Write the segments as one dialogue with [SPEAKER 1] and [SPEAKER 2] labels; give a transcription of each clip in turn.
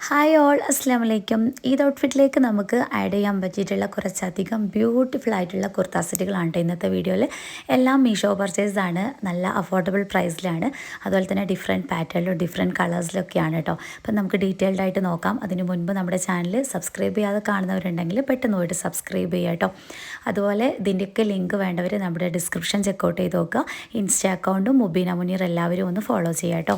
[SPEAKER 1] Hi all, അസ്സാം വലൈക്കും. ഈദ് ഔട്ട്ഫിറ്റിലേക്ക് നമുക്ക് ആഡ് ചെയ്യാൻ പറ്റിയിട്ടുള്ള കുറച്ചധികം ബ്യൂട്ടിഫുൾ ആയിട്ടുള്ള കുർത്താ സെറ്റുകളാണ് ഇന്നത്തെ വീഡിയോയിൽ. എല്ലാം മീഷോ പർച്ചേസ് ആണ്, നല്ല അഫോർഡബിൾ പ്രൈസിലാണ്. അതുപോലെ തന്നെ ഡിഫറെൻറ്റ് പാറ്റേണിലും ഡിഫറെൻറ്റ് കളേഴ്സിലൊക്കെയാണ് കേട്ടോ. അപ്പം നമുക്ക് ഡീറ്റെയിൽഡ് ആയിട്ട് നോക്കാം. അതിന് മുൻപ് നമ്മുടെ ചാനൽ സബ്സ്ക്രൈബ് ചെയ്യാതെ കാണുന്നവരുണ്ടെങ്കിൽ പെട്ടെന്ന് പോയിട്ട് സബ്സ്ക്രൈബ് ചെയ്യുക കേട്ടോ. അതുപോലെ ഇതിൻ്റെയൊക്കെ ലിങ്ക് വേണ്ടവർ നമ്മുടെ ഡിസ്ക്രിപ്ഷൻ ചെക്കൗട്ട് ചെയ്ത് നോക്കുക. ഇൻസ്റ്റാ അക്കൗണ്ടും മുബീന മുനീർ എല്ലാവരും ഒന്ന് ഫോളോ ചെയ്യാം കേട്ടോ.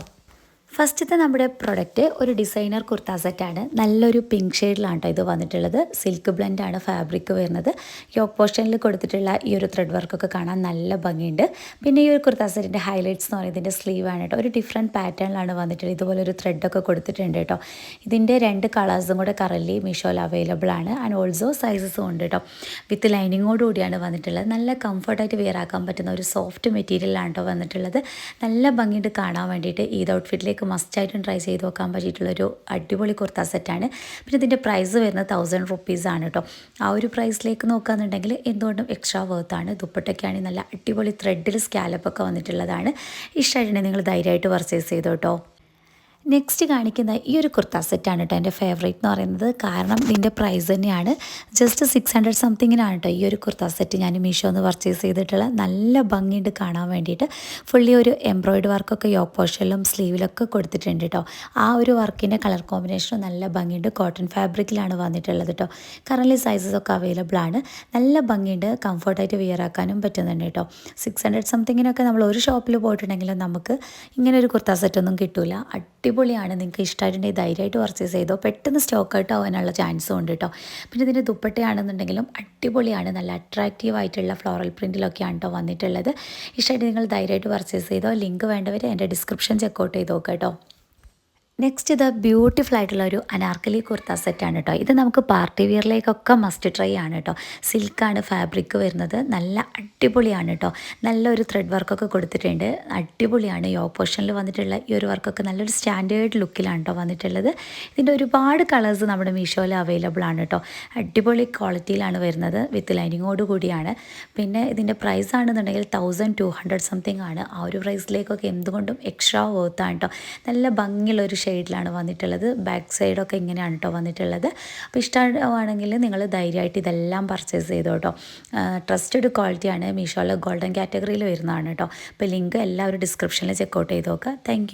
[SPEAKER 1] ഫസ്റ്റത്തെ നമ്മുടെ പ്രൊഡക്റ്റ് ഒരു ഡിസൈനർ കുർത്ത സെറ്റാണ്. നല്ലൊരു പിങ്ക് ഷെയ്ഡിലാണ് കേട്ടോ ഇത് വന്നിട്ടുള്ളത്. സിൽക്ക് ബ്ലെൻഡാണ് ഫാബ്രിക് വരുന്നത്. യോക്ക് പോർഷനിൽ കൊടുത്തിട്ടുള്ള ഈ ഒരു ത്രെഡ് വർക്കൊക്കെ കാണാൻ നല്ല ഭംഗിയുണ്ട്. പിന്നെ ഈ ഒരു കുർത്ത സെറ്റിൻ്റെ ഹൈലൈറ്റ്സ് എന്ന് പറയുന്നത് ഇതിൻ്റെ സ്ലീവാണ് കേട്ടോ. ഒരു ഡിഫറെൻറ്റ് പാറ്റേണിലാണ് വന്നിട്ടുള്ളത്. ഇതുപോലെ ഒരു ത്രെഡൊക്കെ കൊടുത്തിട്ടുണ്ട് കേട്ടോ. ഇതിൻ്റെ 2 കളേഴ്സും കൂടെ കറൻലി മീഷോയിൽ അവൈലബിൾ ആണ്. ആൻഡ് ഓൾസോ സൈസസും ഉണ്ട് കേട്ടോ. വിത്ത് ലൈനിങ്ങോട് കൂടിയാണ് വന്നിട്ടുള്ളത്. നല്ല കംഫർട്ടായിട്ട് വെയർ ആക്കാൻ പറ്റുന്ന ഒരു സോഫ്റ്റ് മെറ്റീരിയലാണ് കേട്ടോ വന്നിട്ടുള്ളത്. നല്ല ഭംഗിയുണ്ട് കാണാൻ വേണ്ടിയിട്ട്. ഈദ് ഔട്ട്ഫിറ്റിലേക്ക് മസ്റ്റായിട്ടും ട്രൈ ചെയ്ത് നോക്കാൻ പറ്റിയിട്ടുള്ളൊരു അടിപൊളി കുർത്ത സെറ്റാണ്. പിന്നെ ഇതിൻ്റെ പ്രൈസ് വരുന്നത് 1000 റുപ്പീസാണ് കേട്ടോ. ആ ഒരു പ്രൈസിലേക്ക് നോക്കുകയെന്നുണ്ടെങ്കിൽ എന്തുകൊണ്ടും എക്സ്ട്രാ വേർത്താണ്. ദുപ്പട്ടയ്ക്കാണെങ്കിൽ നല്ല അടിപൊളി ത്രെഡിൽ സ്കാലപ്പൊക്കെ വന്നിട്ടുള്ളതാണ്. ഇഷ്ടമായിട്ടുണ്ടെങ്കിൽ നിങ്ങൾ ധൈര്യമായിട്ട് പർച്ചേസ് ചെയ്തോ കേട്ടോ. നെക്സ്റ്റ് കാണിക്കുന്ന ഈ ഒരു കുർത്ത സെറ്റാണ് കേട്ടോ എൻ്റെ ഫേവറേറ്റ് എന്ന് പറയുന്നത്. കാരണം ഇതിൻ്റെ പ്രൈസ് തന്നെയാണ്. ജസ്റ്റ് 600 സംതിങ്ങിനാണ് കേട്ടോ ഈ ഒരു കുർത്ത സെറ്റ് ഞാൻ മീഷോന്ന് പർച്ചേസ് ചെയ്തിട്ടുള്ളത്. നല്ല ഭംഗിയുണ്ട് കാണാൻ വേണ്ടിയിട്ട്. ഫുള്ളി ഒരു എംബ്രോയിഡറി വർക്കൊക്കെ യോക്ക് പോർഷനിലും സ്ലീവിലൊക്കെ കൊടുത്തിട്ടുണ്ട് കേട്ടോ. ആ ഒരു വർക്കിൻ്റെ കളർ കോമ്പിനേഷനും നല്ല ഭംഗിയുണ്ട്. കോട്ടൺ ഫാബ്രിക്കിലാണ് വന്നിട്ടുള്ളത് കേട്ടോ. കറൻലി സൈസസൊക്കെ അവൈലബിൾ ആണ്. നല്ല ഭംഗിയുണ്ട്. കംഫർട്ടായിട്ട് വിയർ ആക്കാനും പറ്റുന്നുണ്ട് കേട്ടോ. 600 സംതിങ്ങിനൊക്കെ നമ്മൾ ഒരു ഷോപ്പിൽ പോയിട്ടുണ്ടെങ്കിലും നമുക്ക് ഇങ്ങനെ ഒരു കുർത്ത സെറ്റൊന്നും കിട്ടില്ല. അടിപൊളിയാണ്. നിങ്ങൾക്ക് ഇഷ്ടമായിട്ടുണ്ടെങ്കിൽ ധൈര്യമായിട്ട് പർച്ചേസ് ചെയ്തോ. പെട്ടെന്ന് സ്റ്റോക്ക് ഔട്ട് ആവാനുള്ള ചാൻസും ഉണ്ട് കേട്ടോ. പിന്നെ ഇതിൻ്റെ ദുപ്പട്ടയാണെന്നുണ്ടെങ്കിലും അടിപൊളിയാണ്. നല്ല അട്രാക്റ്റീവ് ആയിട്ടുള്ള ഫ്ലോറൽ പ്രിൻറ്റിലൊക്കെയാണ് കേട്ടോ വന്നിട്ടുള്ളത്. ഇഷ്ടമായിട്ട് നിങ്ങൾ ധൈര്യമായിട്ട് പർച്ചേസ് ചെയ്തോ. ലിങ്ക് വേണ്ടവർ എൻ്റെ ഡിസ്ക്രിപ്ഷൻ ചെക്കൗട്ട് ചെയ്ത് നോക്കാം കേട്ടോ. നെക്സ്റ്റ് ഇത് ബ്യൂട്ടിഫുൾ ആയിട്ടുള്ള ഒരു അനാർക്കലി കുർത്ത സെറ്റാണ് കേട്ടോ. ഇത് നമുക്ക് പാർട്ടി വിയറിലേക്കൊക്കെ മസ്റ്റ് ട്രൈ ആണ് കേട്ടോ. സിൽക്കാണ് ഫാബ്രിക് വരുന്നത്. നല്ല അടിപൊളിയാണ് കേട്ടോ. നല്ലൊരു ത്രെഡ് വർക്കൊക്കെ കൊടുത്തിട്ടുണ്ട്. അടിപൊളിയാണ്. യോക്ക് പോർഷനിൽ വന്നിട്ടുള്ള ഈ ഒരു വർക്കൊക്കെ നല്ലൊരു സ്റ്റാൻഡേർഡ് ലുക്കിലാണ് കേട്ടോ വന്നിട്ടുള്ളത്. ഇതിൻ്റെ ഒരുപാട് കളേഴ്സ് നമ്മുടെ മീഷോയിൽ അവൈലബിൾ ആണ് കേട്ടോ. അടിപൊളി ക്വാളിറ്റിയിലാണ് വരുന്നത്. വിത്ത് ലൈനിങ്ങോട് കൂടിയാണ്. പിന്നെ ഇതിൻ്റെ പ്രൈസ് ആണെന്നുണ്ടെങ്കിൽ 1200 സംതിങ് ആണ്. ആ ഒരു പ്രൈസിലേക്കൊക്കെ എന്തുകൊണ്ടും എക്സ്ട്രാ വർത്താണ് കേട്ടോ. നല്ല ഭംഗിയുള്ളൊരു ഷെയ്ഡിലാണ് വന്നിട്ടുള്ളത്. ബാക്ക് സൈഡൊക്കെ ഇങ്ങനെയാണ് കേട്ടോ വന്നിട്ടുള്ളത്. അപ്പോൾ ഇഷ്ടമാണെങ്കിൽ നിങ്ങൾ ധൈര്യമായിട്ട് ഇതെല്ലാം പർച്ചേസ് ചെയ്തോ കേട്ടോ. ട്രസ്റ്റഡ് ക്വാളിറ്റിയാണ്. മീഷോയിൽ ഗോൾഡൻ കാറ്റഗറിയിൽ വരുന്നതാണ് കേട്ടോ. അപ്പോൾ ലിങ്ക് എല്ലാവരും ഡിസ്ക്രിപ്ഷനിൽ ചെക്കൗട്ട് ചെയ്ത് നോക്കുക. താങ്ക്